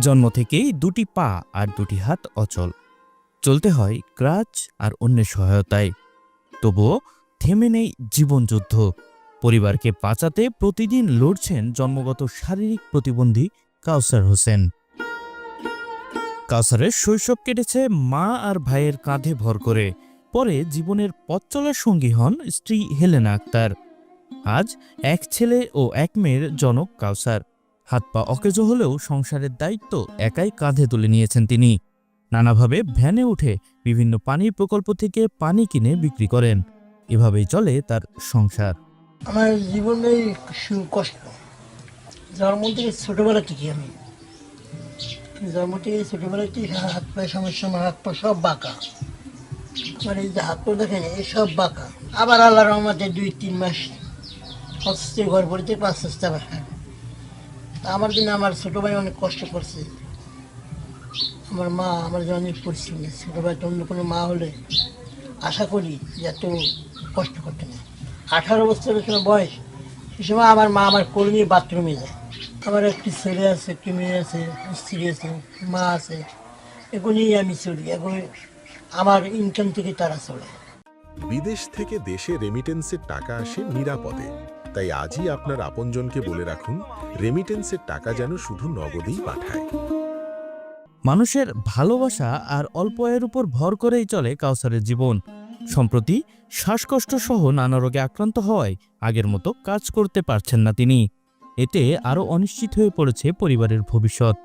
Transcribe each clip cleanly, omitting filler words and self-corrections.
জন্ম থেকেই দুটি পা আর দুটি হাত অচল, চলতে হয় ক্রাচ আর অন্যের সহায়তায়। তবুও থেমে নেই জীবনযুদ্ধ। পরিবারকে বাঁচাতে প্রতিদিন লড়ছেন জন্মগত শারীরিক প্রতিবন্ধী কাউসার হোসেন। কাউসারের শৈশব কেটেছে মা আর ভাইয়ের কাঁধে ভর করে। পরে জীবনের পথ চলার সঙ্গী হন স্ত্রী হেলেনা আক্তার। আজ এক ছেলে ও এক মেয়ের জনক কাউসার। হাত পা অকেজো হলেও সংসারের দায়িত্ব একাই কাঁধে তুলে নিয়েছেন তিনি। নানাভাবে ভ্যানে উঠে বিভিন্ন পানির প্রকল্প থেকে পানি কিনে বিক্রি করেন। এভাবেই চলে তার সংসার। আমার জীবনে কষ্ট জন্ম থেকে ছোটোবেলা থেকে ছোটোবেলা থেকে হাত পায়ে সমস্যা, আমার হাত পা সব বাঁকা। আমার এই যে হাত পা দেখেন এই সব বাঁকা। আবার আল্লাহর রহমতে 2-3 মাস অসুস্থ ঘর পড়েছে, 5-6টা বাসা। আমার জন্য আমার ছোটো ভাই অনেক কষ্ট করছে। আমার মা আমার জন্য অনেক পরিশ্রম। ছোটো ভাই অন্য কোনো মা হলে আশা করি যে এত কষ্ট করতে না। 18 বছরের সময় বয়স, সে সময় আমার মা আমার কোলে নিয়ে বাথরুমে যায়। আমার একটি ছেলে আছে, একটি মেয়ে আছে, স্ত্রী আছে, মা আছে। এগুলো নিয়ে আমি চলি। এখন আমার ইনকাম থেকে তারা চলে। বিদেশ থেকে দেশে রেমিটেন্সের টাকা আসে নিরাপদে। তাই আজই আপনার আপনজনকে বলে রাখুন, রেমিটেন্সের টাকা যেন শুধু নগদেই পাঠায়। মানুষের ভালোবাসা আর অল্প আয়ের উপর ভর করেই চলে কাউসারের জীবন। সম্প্রতি শ্বাসকষ্ট সহ নানা রোগে আক্রান্ত হওয়ায় আগের মতো কাজ করতে পারছেন না তিনি। এতে আরও অনিশ্চিত হয়ে পড়েছে পরিবারের ভবিষ্যৎ।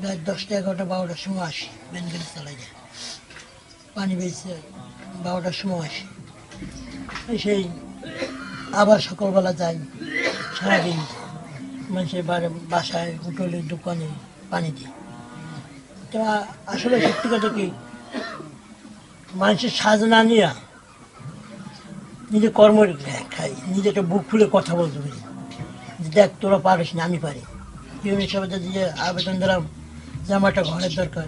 রাত 10টা, 11টা, 12টার সময় আসি, ভ্যান গাড়ি চালাই যায়। পানি বেঁচে 12টার সময় আসি, সেই আবার সকালবেলা যাই। সারাদিন মানুষের বাসায়, হোটেলে, দোকানে পানি দিই। তা আসলে সত্যি কথা কি, মানুষের সাজ না নিয়ে নিজে কর্ম খাই, নিজে একটা বুক খুলে কথা বলতে পারি যে দেখ তোরা পারিস না, আমি পারি। বিভিন্ন সবাই দিয়ে আবেদন দিলাম যে আমার একটা ঘরের দরকার,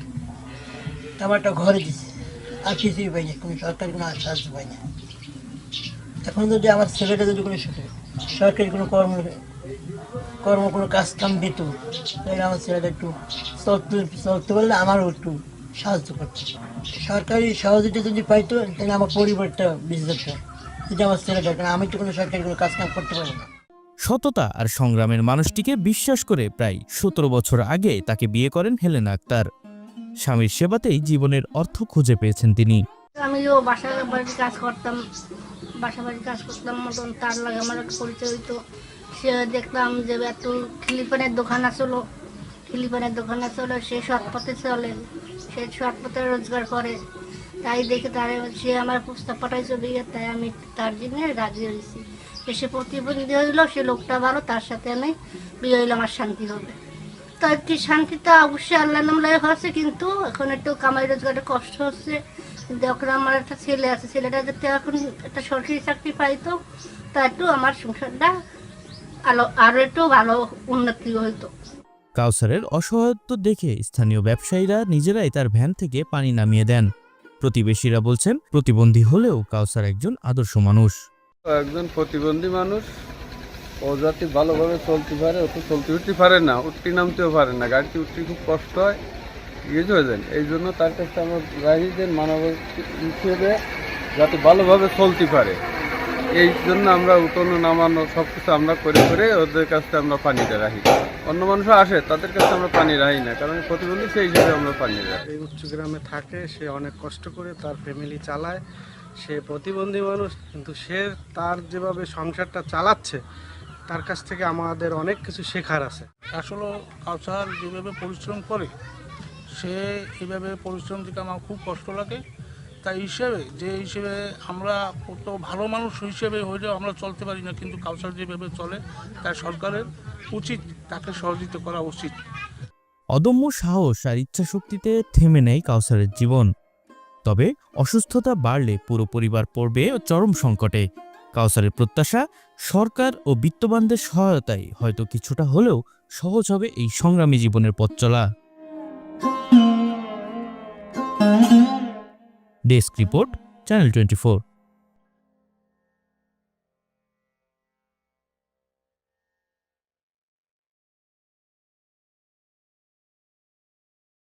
আমার একটা ঘরে দিচ্ছে। আর কিছুই পাই না, কোনো সরকারি কোনো সাহায্য পাই না। এখন যদি আমার ছেলেটা যদি কোনো সরকারি কোনো কোনো কাজ কাম দিত, তাহলে আমার ছেলেটা একটু চলতে পারলে আমারও একটু সাহায্য করতো। সরকারি সহযোগিতা যদি পাইতো তাহলে আমার পরিবারটা বেঁচে যেত। যদি আমার ছেলেটা, কারণ আমি তো কোনো সরকারি কোনো কাজ কাম করতে পারবো না। সততা আর সংগ্রামের মানুষটিকে বিশ্বাস করে প্রায় 17 বছর আগে তাকে বিয়ে করেন হেলেনা আক্তার। স্বামীর সেবাতেই জীবনের অর্থ খুঁজে পেয়েছেন তিনি। আমিও বাসার বাড়িতে কাজ করতাম, মতন তার লাগে আমার একটা পরিচয় হইতো। সে দেখলাম যে এত খিলিপানের দোকান আসলো, সে সৎ পথে চলে, সে সৎ পথে রোজগার করে। তাই দেখে তারে সে আমার প্রস্তাব পাঠাইছে বিয়ে, তাই আমি তার জন্য রাজি হয়েছি। সে প্রতিবন্ধী হইলো, সে লোকটা ভালো, তার সাথে আমি বিয়ে হইলে আমার শান্তি হবে। তো একটি শান্তিটা অবশ্যই আল্লাহ নাম লাগে হচ্ছে, কিন্তু এখন একটু কামাই রোজগারের কষ্ট হচ্ছে। কিন্তু এখন আমার একটা ছেলে আছে, ছেলেটা যাতে এখন একটা সরকারি চাকরি পাইতো, তা একটু আমার সংসারটা আরও একটু ভালো উন্নতি হইতো। কাউসারের অসহায়ত্ব দেখে স্থানীয় ব্যবসায়ীরা নিজেরাই তার ভ্যান থেকে পানি নামিয়ে দেন। প্রতিবেশীরা বলছেন, প্রতিবন্ধী হলেও কাউসার একজন আদর্শ মানুষ। একজন প্রতিবন্ধী মানুষ, ও যাতে ভালোভাবে চলতে পারে, ও তো চলতে উঠতে পারে না, উঠতে নামতেও পারে না, গাড়িতে উঠতে খুব কষ্ট হয়, ইয়ে হয়ে যায়। এই জন্য তার কাছে আমরা রাহিদের মানব হিসেবে যাতে ভালোভাবে চলতে পারে, এই জন্য আমরা উঠানো নামানো সব কিছু আমরা করে ওদের কাছে আমরা পানিটা রাখি। অন্য মানুষও আসে, তাদের কাছে আমরা পানি রাখি না, কারণ প্রতিবন্ধী সেই হিসেবে আমরা পানি রাখি। এই উচ্চ গ্রামে থাকে, সে অনেক কষ্ট করে তার ফ্যামিলি চালায়। সে প্রতিবন্ধী মানুষ, কিন্তু সে তার যেভাবে সংসারটা চালাচ্ছে, তার কাছ থেকে আমাদের অনেক কিছু শেখার আছে। আসলে কাউসার যেভাবে পরিশ্রম করে, সে এইভাবে পরিশ্রম থেকে আমার খুব কষ্ট লাগে। তাই হিসেবে আমরা কত ভালো মানুষ হিসেবে হইলেও আমরা চলতে পারি না, কিন্তু কাউসার যেভাবে চলে, তাই সরকারের উচিত তাকে সহযোগিতা করা উচিত। অদম্য সাহস আর ইচ্ছাশক্তিতে থেমে নেয় কাউসারের জীবন। তবে অসুস্থতা বাড়লে পুরো পরিবার পড়বে চরম সংকটে। কাউসারের প্রত্যাশা, সরকার ও বিত্তবানদের সহায়তায় হয়তো কিছুটা হলেও সহজ হবে এই সংগ্রামী জীবনের পথ চলা। Desk report, channel 24।